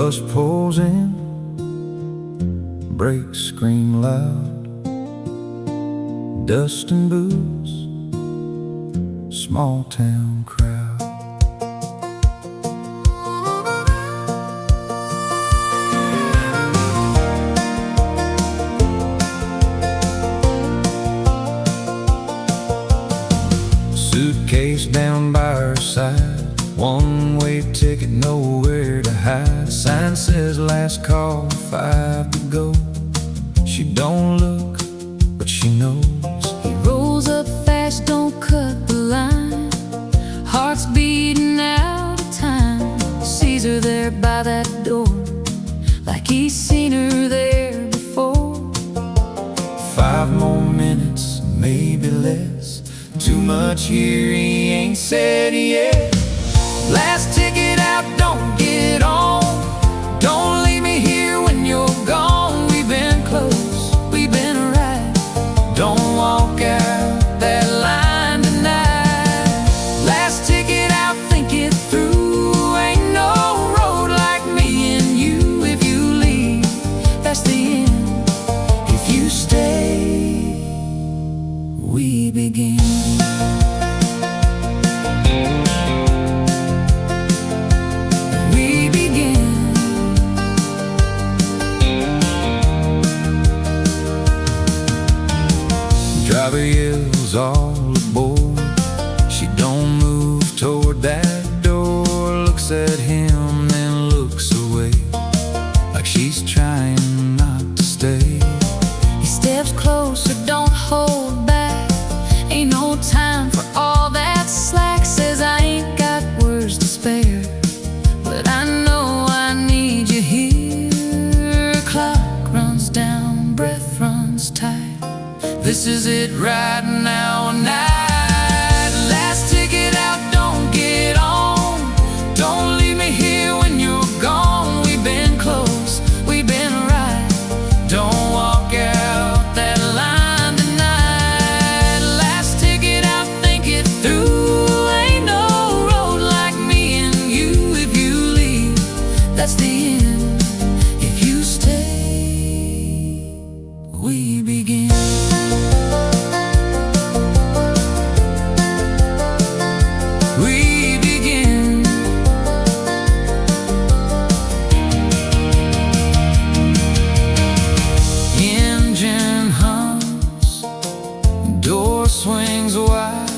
Bus pulls in, brakes scream loud. Dust and booze, small town crowd. Suitcase down by her side, one-way ticket, nowhere to hide. Sign says last call, 5 to go. She don't look, but she knows. He rolls up fast, don't cut the line. Heart's beating out of time. Sees her there by that door, like he's seen her there before. 5 more minutes, maybe less. Too much here, he ain't said yet. Last ticket out, don't get on. Don't leave me here when you're gone. We've been close, we've been right. Don't walk out that line tonight. Last ticket out, think it through. Ain't no road like me and you. If you leave, that's the end. If you stay, we begin. Driver yells all aboard. She don't move toward that door. Looks at him, then looks away, like she's trying not to stay. He steps closer, don't hold back. Ain't no time for all that slack. Says I ain't got words to spare, but I know I need you here. Clock runs down, breath runs tight. This is it right now or night. Last ticket out, don't get on. Don't leave me here when you're gone. We've been close, we've been right. Don't walk out that line tonight. Last ticket out, think it through. Ain't no road like me and you. If you leave, that's the end. If you stay, we begin. Swings wide,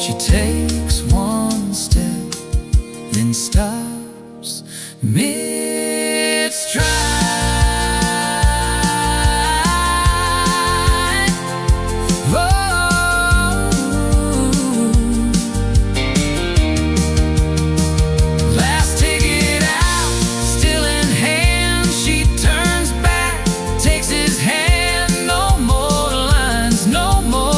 she takes one step, then stops mid-stride. Oh. Last ticket out, still in hand. She turns back, takes his hand. No more lines, no more.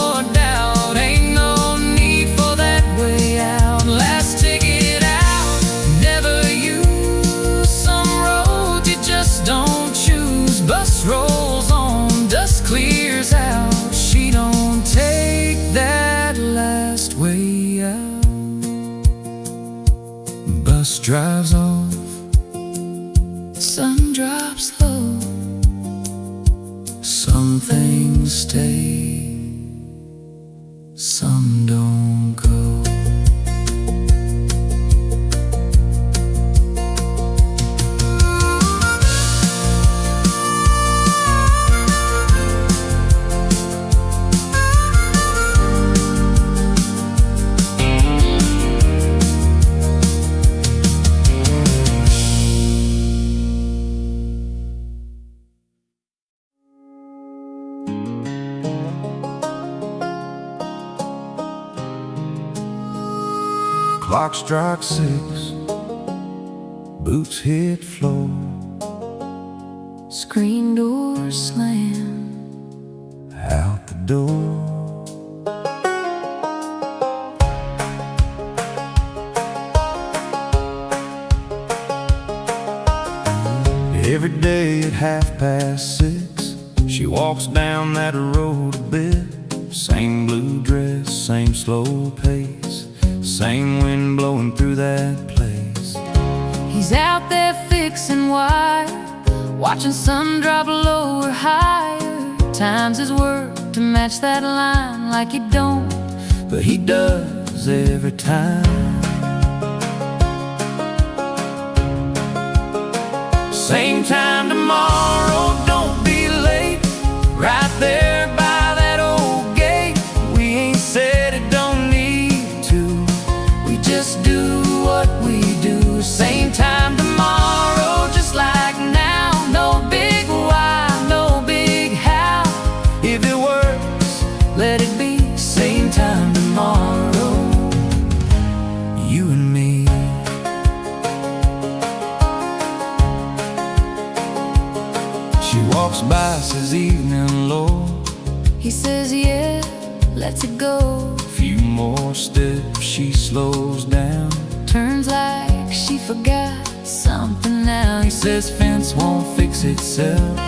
Bus rolls on, dust clears out. She don't take that last way out. Bus drives off, sun drops low. Some things stay, some don't go. Clock strikes 6, boots hit floor. Screen door slam, out the door. Every day at 6:30, she walks down that road a bit. Same blue dress, same slow pace, same wind blowing through that place. He's out there fixing fixing wire, watching sun drop lower, higher. Times his work to match that line like he don't, but he does every time. Same time tomorrow, don't be late. Right there by that old gate. We ain't said it don't need to, we just do what we do. Same time tomorrow, just like now. No big why, no big how. If it works, let it be. Same time tomorrow, you and me. She walks by, says evening, Lord. He says yeah, lets it go. Few more steps, she slows down. Turns like she forgot something now. He says fence won't fix itself.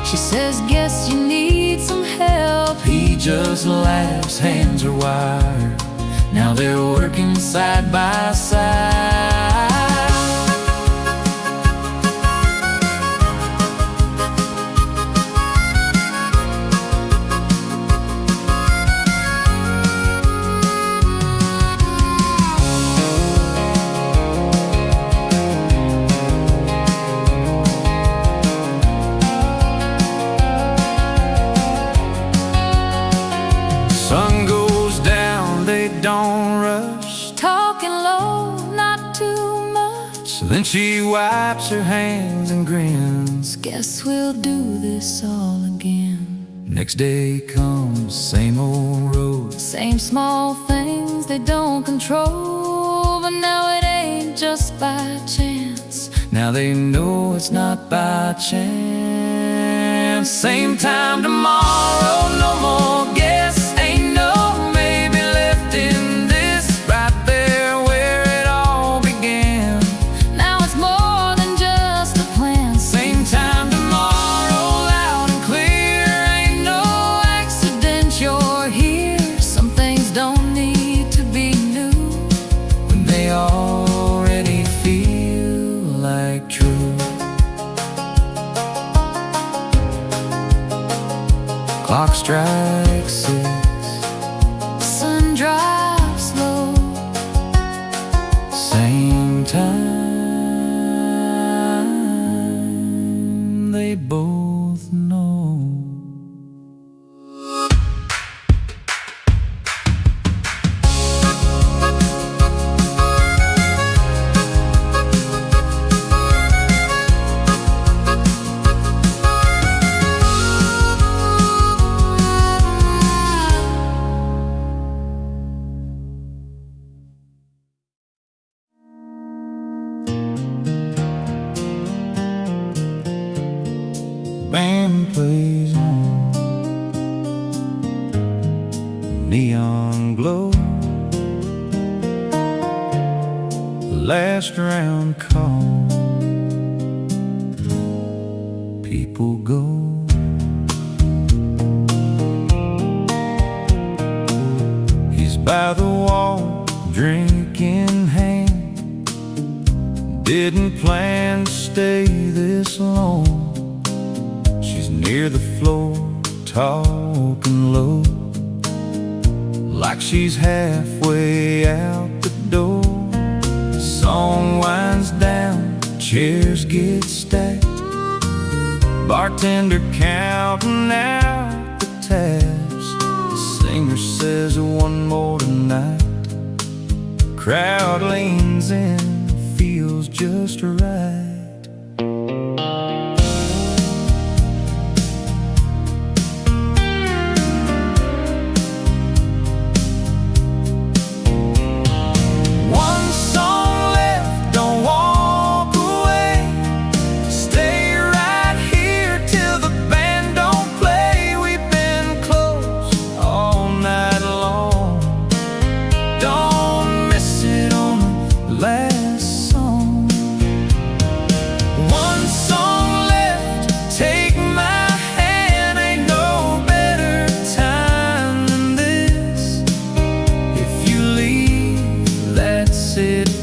She says guess you need some help. He just laughs, hands are wired. Now they're working side by side. Sun goes down, they don't rush. Talking low, not too much. So then she wipes her hands and grins. Guess we'll do this all again. Next day comes, same old road. Same small things they don't control, but now it ain't just by chance. Now they know it's not by chance. Same time tomorrow, no more guess. Ain't no maybe left in this. Right there where it all began. Now it's more than just a plan. Same time tomorrow, loud and clear. Ain't no accident you're here. Some things don't need to be new when they already feel like true. Clock strikes 6. Sun drops low. Same time, they both know. Band plays on, neon glow. Last round call, people go. He's by the wall, drink in hand. Didn't plan to stay this long. Near the floor, talking low, like she's halfway out the door. The song winds down, chairs get stacked. Bartender counting out the tabs. The singer says one more tonight. Crowd leans in, feels just right.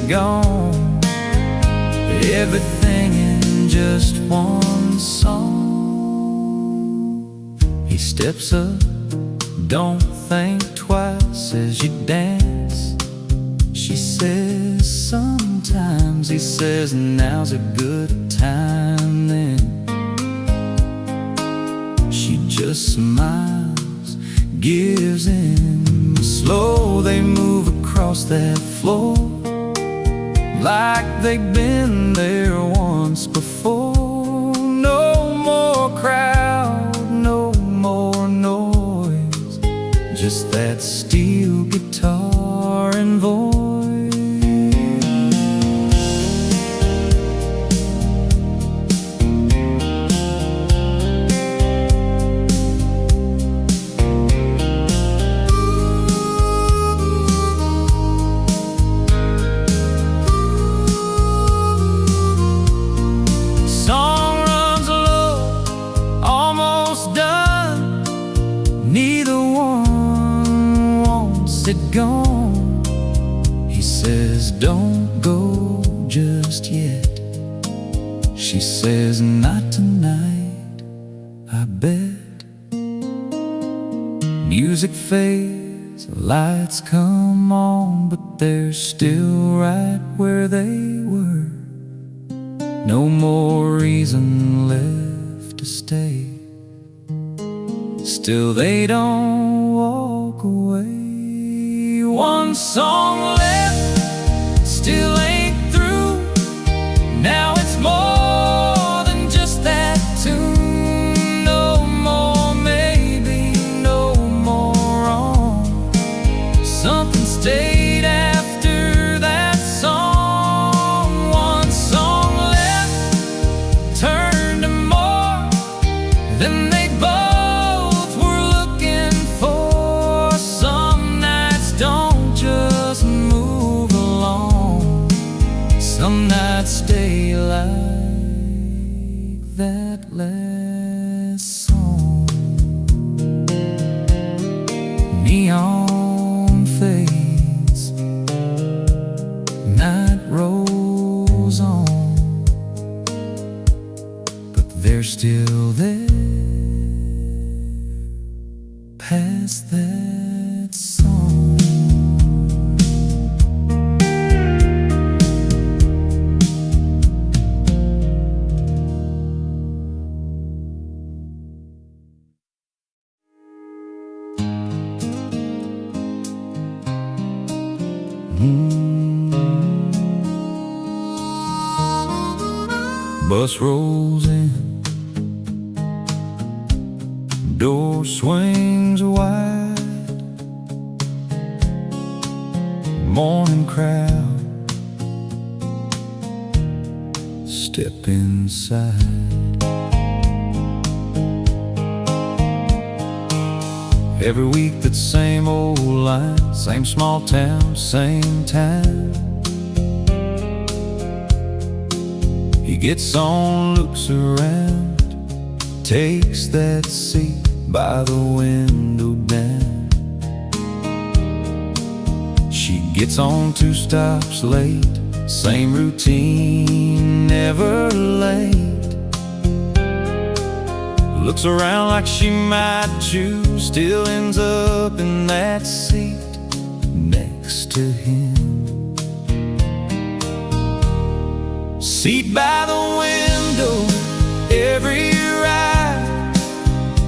Gone, everything is one song. He steps up, don't think twice as you dance. She says sometimes, he says now's a good time then. She just smiles, gives in. Slow they move across that floor, like they've been there once before. No more crowd, no more noise, just that steel guitar and voice. Gone. He says don't go just yet. She says not tonight, I bet. Music fades, lights come on, but they're still right where they were. No more reason left to stay. Still they don't walk away. One song left, still ain't through. Now it's more than just that tune. No more maybe, no more wrong. Something stayed after that song. One song left, turned to more than they both were looking for. Some nights don't just move along, some nights stay like that last song. Neon fades, night rolls on, but they're still there past that song. Bus rolls in, door swings wide. Morning crowd, step inside. Every week that same old line, same small town, same time. He gets on, looks around, takes that seat by the window down. She gets on 2 stops late, same routine, never late. Looks around like she might choose, still ends up in that seat next to him. Seat by the window, every ride,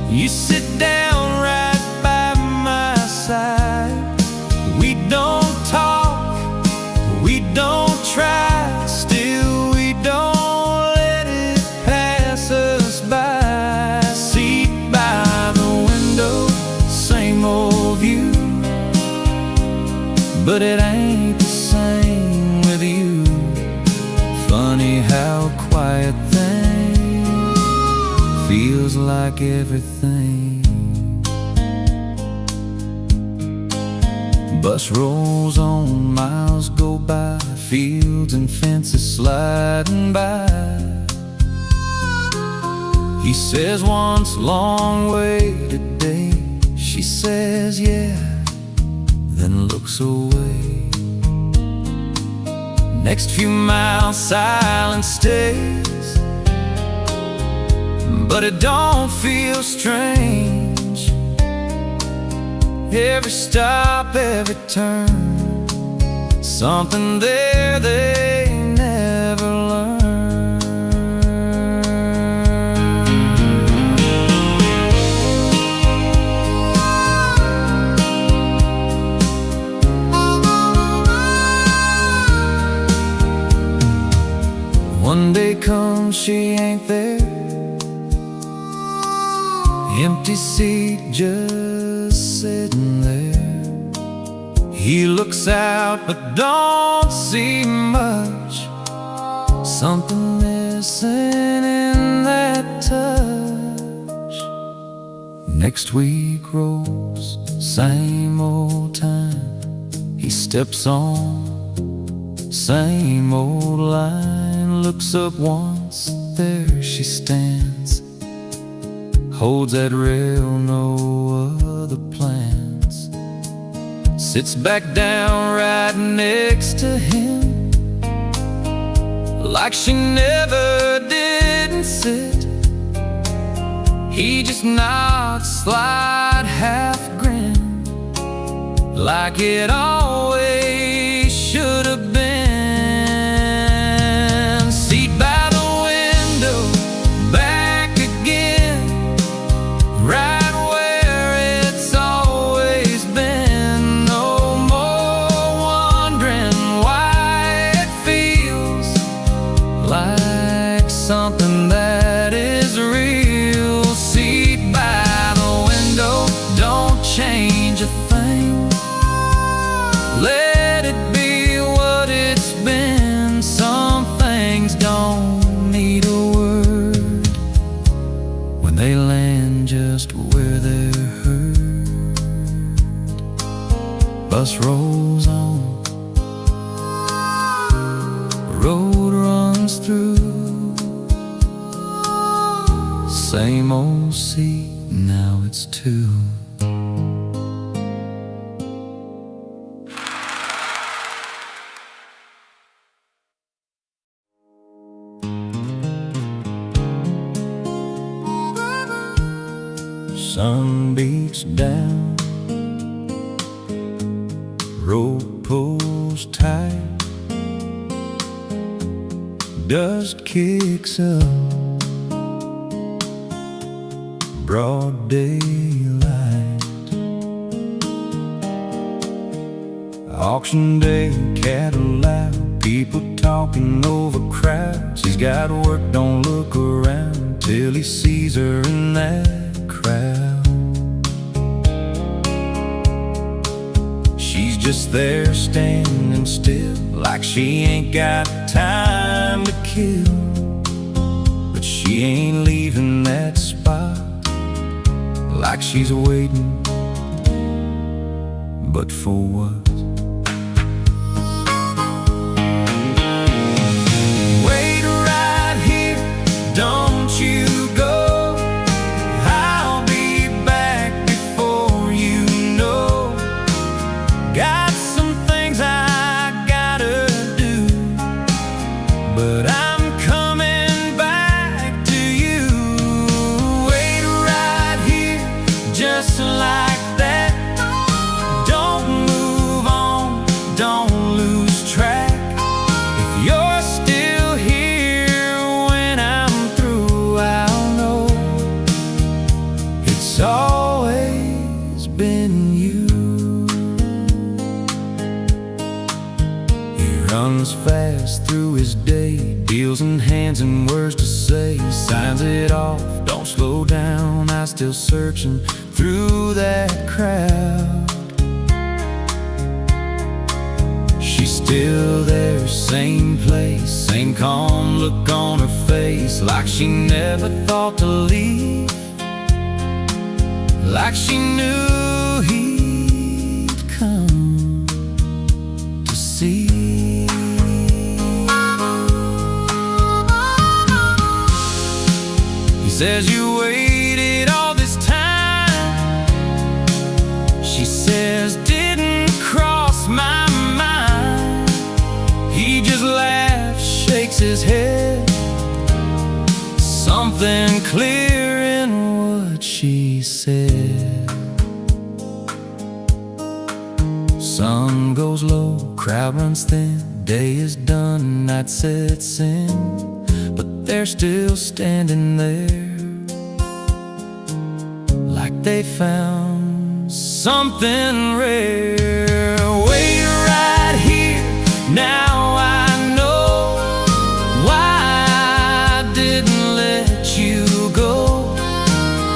you sit down right by my side. We don't talk, we don't try, still we don't let it pass us by. Seat by the window, same old view, but it ain't the same with you. Funny how a quiet thing feels like everything. Bus rolls on, miles go by, fields and fences sliding by. He says once, long way today. She says yeah, then looks away. Next few miles silence stays, but it don't feel strange. Every stop, every turn, something there they never learn. One day comes, she ain't there. Empty seat just sitting there. He looks out but don't see much. Something missing in that touch. Next week rolls, same old time. He steps on, same old line. Looks up once, there she stands. Holds that rail, no other plans. Sits back down right next to him, like she never didn't sit. He just nods, slight half grin, like it always should have been. Seat by the window, back again, right where it's always been. No more wondering why it feels like something that is real. Seat by the window, don't change a thing. Let it be what it's been. Some things don't need a word when they land just where they're heard. Bus rolls on, road runs through. Same old seat, now it's two. Sun beats down, rope pulls tight, dust kicks up, broad daylight. Auction day, cattle out, people talking over crowds. He's got work, don't look around till he sees her in that crowd. She's just there standing still, like she ain't got time to kill. But she ain't leaving that spot, like she's waiting. But for what? Wait right here, don't you go. I'll be back before you know. Got some things I gotta do, but I'm coming back to you. Wait right here, just like that. Don't move on, don't lose track. If you're still here when I'm through, I'll know it's always been you. He runs fast through his day, deals in hands and words to say. Signs it off, don't slow down. I'm still searching through that crowd. She's still there, same place, same calm look on her face, like she never thought to leave, like she knew he'd come to see. He says, you waited all this time. She says, didn't cross my mind. He just laughs, shakes his head. Something clear what she said. Sun goes low, crowd runs thin, day is done, night sets in, but they're still standing there, like they found something rare. Wait right here, now I know why I didn't let you go.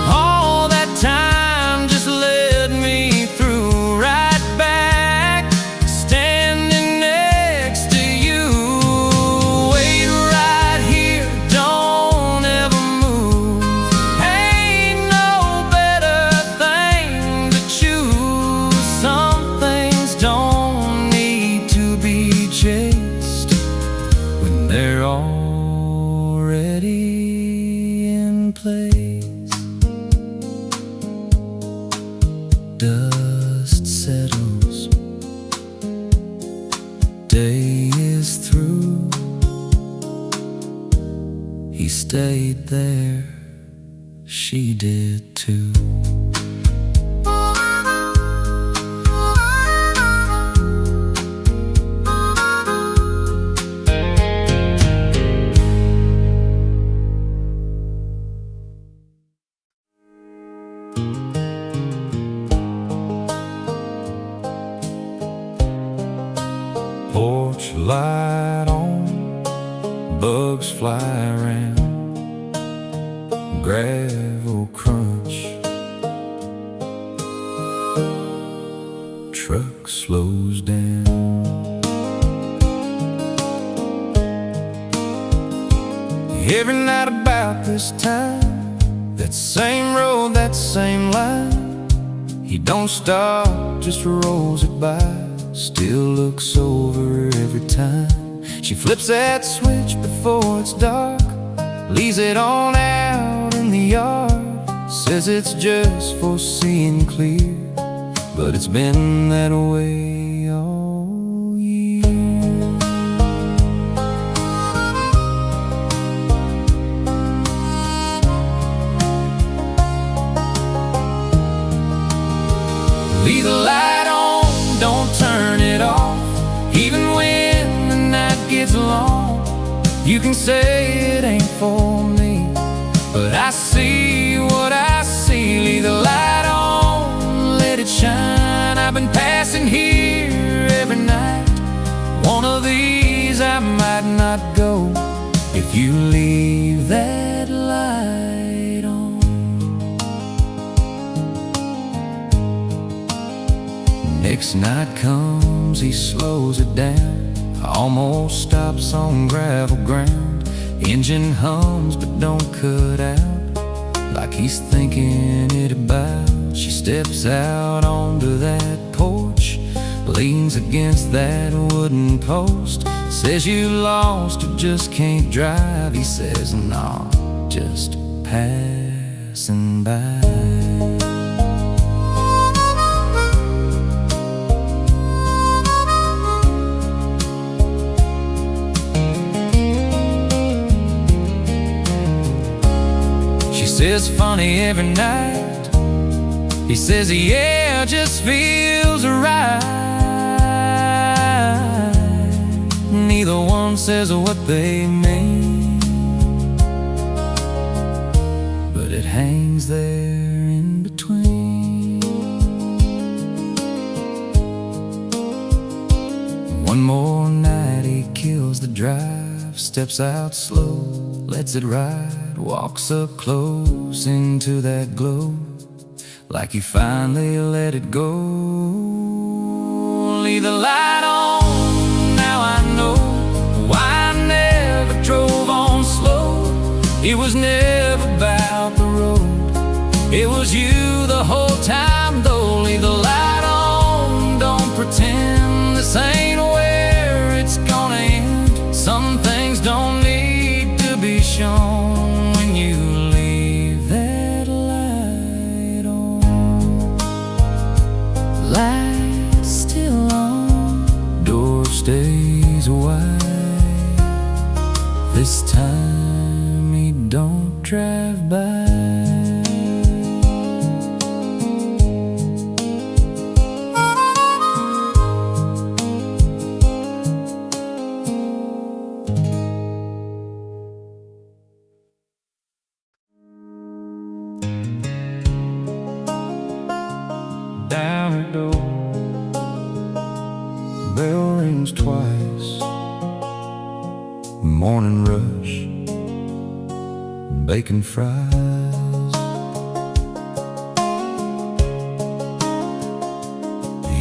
All that time just led me through, right back, standing next to you. Wait right here, don't ever move. Ain't no better thing to choose. Some things don't need to be chased when they're already in place. Dust settles, day is through. He stayed there, she did too. Porch light on, bugs fly around, gravel crunch, truck slows down. Every night about this time, that same road, that same line, he don't stop, just rolls it by, still looks over every time. She flips that switch before it's dark, leaves it on out in the yard, says it's just for seeing clear, but it's been that way all year. Leave the light on, don't turn it off, even when the night gets long. You can say it ain't for me, but I see what I see. Leave the light on, let it shine. I've been passing here every night. One of these I might not go if you leave that light on. Next night comes, he slows it down, almost stops on gravel ground. Engine hums but don't cut out, like he's thinking it about. She steps out onto that porch, leans against that wooden post, says you lost or just can't drive. He says, nah, just passing by. Says funny every night. He says, yeah, just feels right. Neither one says what they mean, but it hangs there in between. One more night he kills the drive, steps out slow, lets it ride, walks up close into that glow, like he finally let it go. Leave the light on, now I know why I never drove on slow. It was never about the road, it was you the whole time though. Leave the light on, don't pretend this ain't where it's gonna end. Some things don't need to be shown. Light still on, door stays wide. This time he don't drive by. her door. Bell rings twice. Morning rush, bacon fries.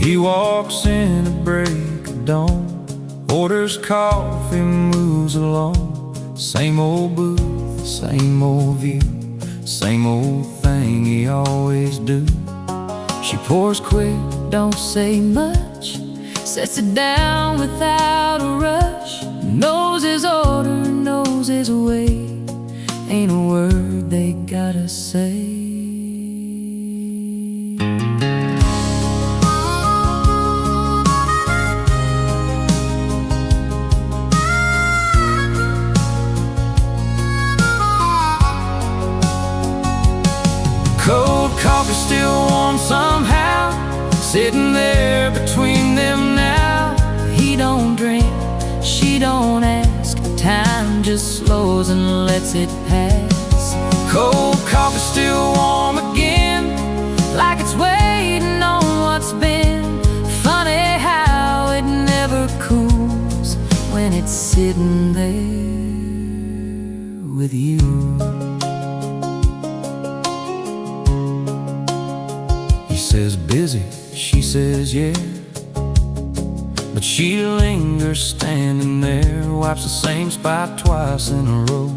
He walks in at break of dawn, orders coffee, moves along. Same old booth, same old view, same old thing he always do. She pours quick, don't say much, sets it down without a rush. Knows his order, knows his way, ain't a word they gotta say. Cold coffee still warm somehow, sitting there between them now. He don't drink, she don't ask, time just slows and lets it pass. Cold coffee still warm again, like it's waiting on what's been. Funny how it never cools when it's sitting there with you. He says busy, she says yeah, but she lingers standing there, wipes the same spot twice in a row,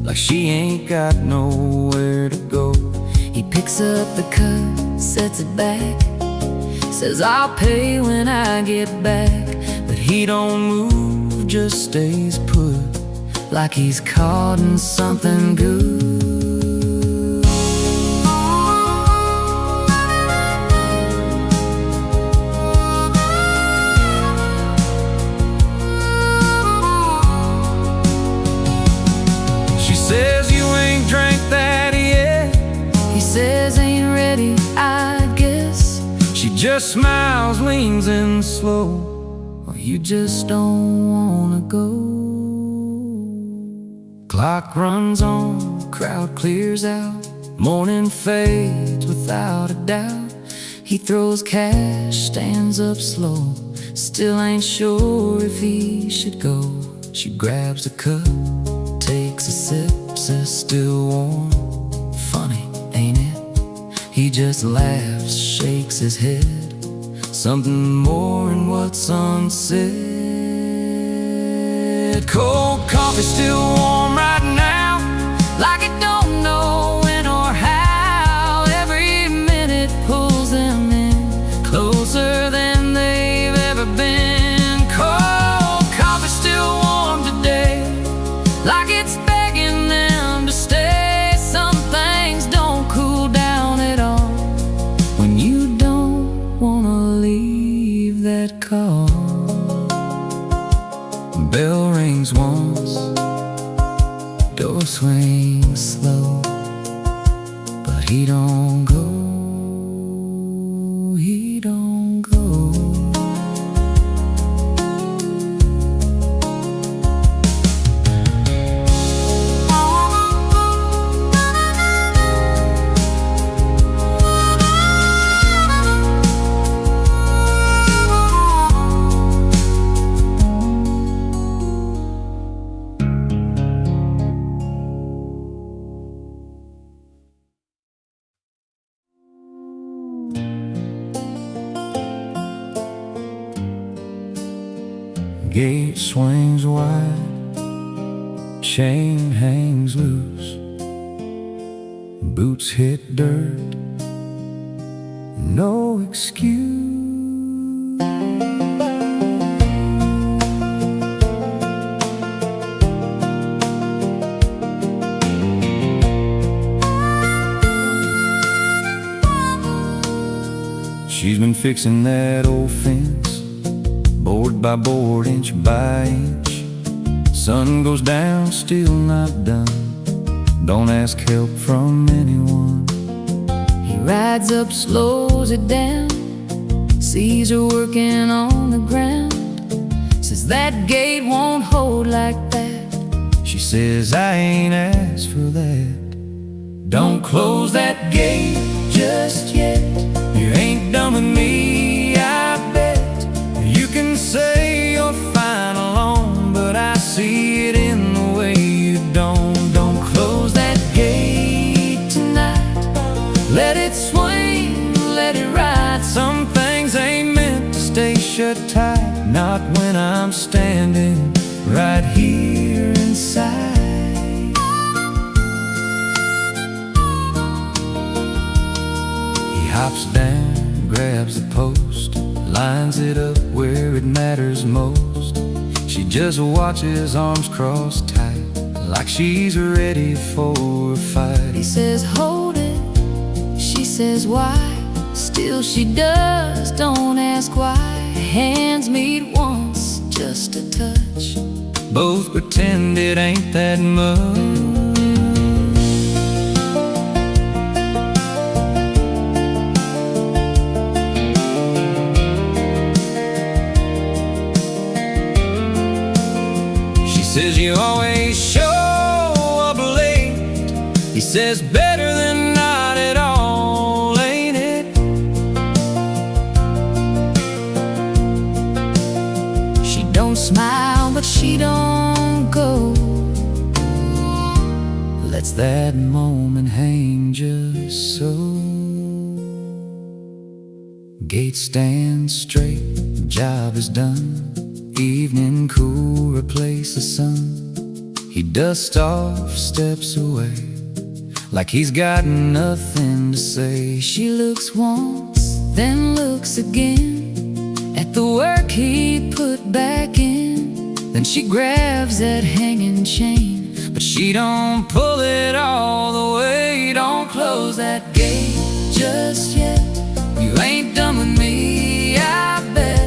like she ain't got nowhere to go. He picks up the cup, sets it back, says I'll pay when I get back. But he don't move, just stays put, like he's caught in something good. Says you ain't drank that yet. He says ain't ready, I guess. She just smiles, leans in slow. Or you just don't wanna go. Clock runs on, crowd clears out, morning fades without a doubt. He throws cash, stands up slow, still ain't sure if he should go. She grabs a cup, takes a sip, says still warm. Funny, ain't it? He just laughs, shakes his head. Something more in what's unsaid. Cold coffee still warm right now, like it don't know when or how. Every minute pulls them in, closer than they've ever been. Cold coffee still warm today, like it's begging them to stay. Some things don't cool down at all when you don't wanna leave that car. Bell rings once, door swings slow, but he don't go, he don't go. Gate swings wide, chain hangs loose, boots hit dirt, no excuse. She's been fixing that old fence, board by board, inch by inch. Sun goes down, still not done. Don't ask help from anyone. He rides up, slows it down, sees her working on the ground. Says that gate won't hold like that. She says I ain't asked for that. Don't close that gate just yet. You ain't done grabs the post, lines it up where it matters most. She just watches, arms crossed tight, like she's ready for a fight. He says, hold it. She says, why? Still she does, don't ask why. Hands meet once, just a touch. Both pretend it ain't that much. Says you always show up late. He says better than not at all, ain't it? She don't smile, but she don't go. Lets that moment hang just so. Gate stands straight, job is done. Evening cool, replace the sun. He dusts off, steps away, like he's got nothing to say. She looks once, then looks again at the work he put back in. Then she grabs that hanging chain, but she don't pull it all the way. Don't close that gate just yet. You ain't done with me, I bet.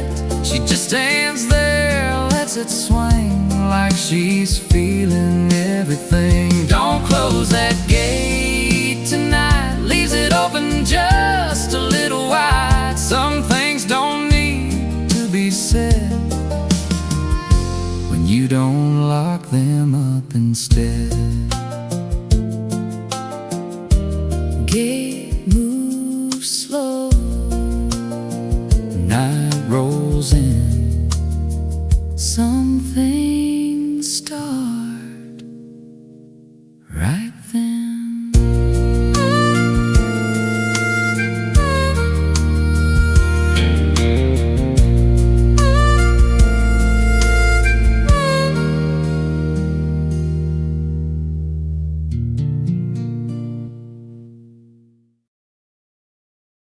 She just stands there, lets it swing, like she's feeling everything. Don't close that gate tonight, leaves it open just a little wide. Some things don't need to be said when you don't lock them up instead. gate moves slow. Night rolls in. Something